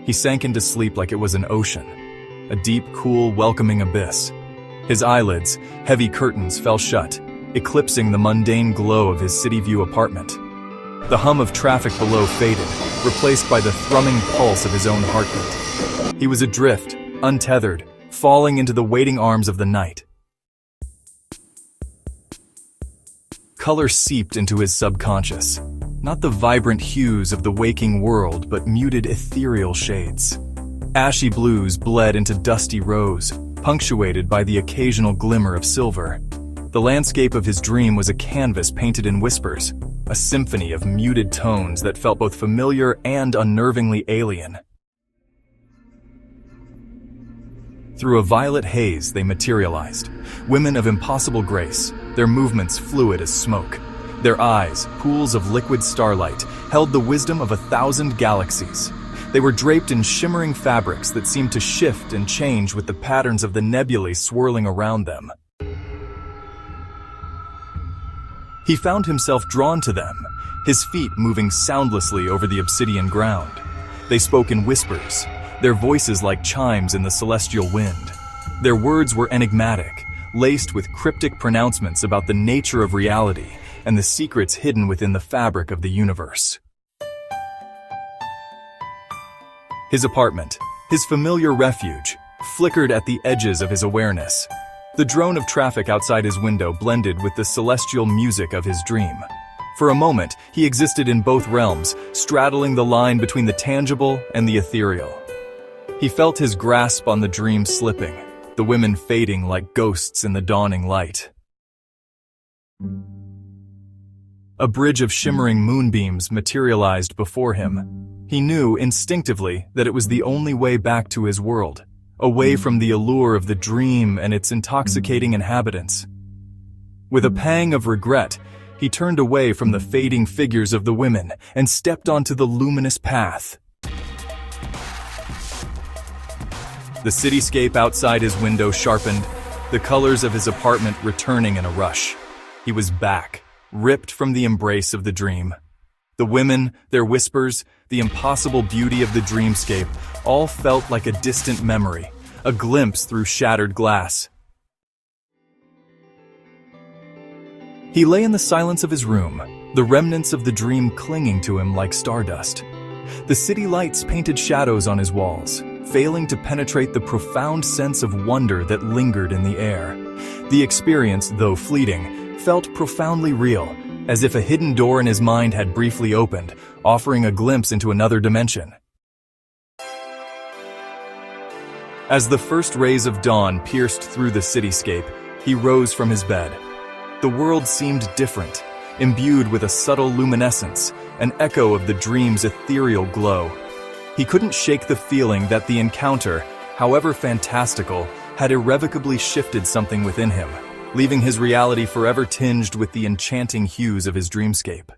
He sank into sleep like it was an ocean, a deep, cool, welcoming abyss. His eyelids, heavy curtains, fell shut, eclipsing the mundane glow of his city view apartment. The hum of traffic below faded, replaced by the thrumming pulse of his own heartbeat. He was adrift, untethered, falling into the waiting arms of the night. Color seeped into his subconscious, not the vibrant hues of the waking world, but muted ethereal shades. Ashy blues bled into dusty rose, punctuated by the occasional glimmer of silver. The landscape of his dream was a canvas painted in whispers, a symphony of muted tones that felt both familiar and unnervingly alien. Through a violet haze, they materialized, women of impossible grace, their movements fluid as smoke. Their eyes, pools of liquid starlight, held the wisdom of 1,000 galaxies. They were draped in shimmering fabrics that seemed to shift and change with the patterns of the nebulae swirling around them. He found himself drawn to them, his feet moving soundlessly over the obsidian ground. They spoke in whispers, their voices like chimes in the celestial wind. Their words were enigmatic, laced with cryptic pronouncements about the nature of reality and the secrets hidden within the fabric of the universe. His apartment, his familiar refuge, flickered at the edges of his awareness. The drone of traffic outside his window blended with the celestial music of his dream. For a moment, he existed in both realms, straddling the line between the tangible and the ethereal. He felt his grasp on the dream slipping, the women fading like ghosts in the dawning light. A bridge of shimmering moonbeams materialized before him. He knew instinctively that it was the only way back to his world, away from the allure of the dream and its intoxicating inhabitants. With a pang of regret, he turned away from the fading figures of the women and stepped onto the luminous path. The cityscape outside his window sharpened, the colors of his apartment returning in a rush. He was back, ripped from the embrace of the dream. The women, their whispers, the impossible beauty of the dreamscape, all felt like a distant memory, a glimpse through shattered glass. He lay in the silence of his room, the remnants of the dream clinging to him like stardust. The city lights painted shadows on his walls, failing to penetrate the profound sense of wonder that lingered in the air. The experience, though fleeting, felt profoundly real, as if a hidden door in his mind had briefly opened, offering a glimpse into another dimension. As the first rays of dawn pierced through the cityscape, he rose from his bed. The world seemed different, imbued with a subtle luminescence, an echo of the dream's ethereal glow. He couldn't shake the feeling that the encounter, however fantastical, had irrevocably shifted something within him, leaving his reality forever tinged with the enchanting hues of his dreamscape.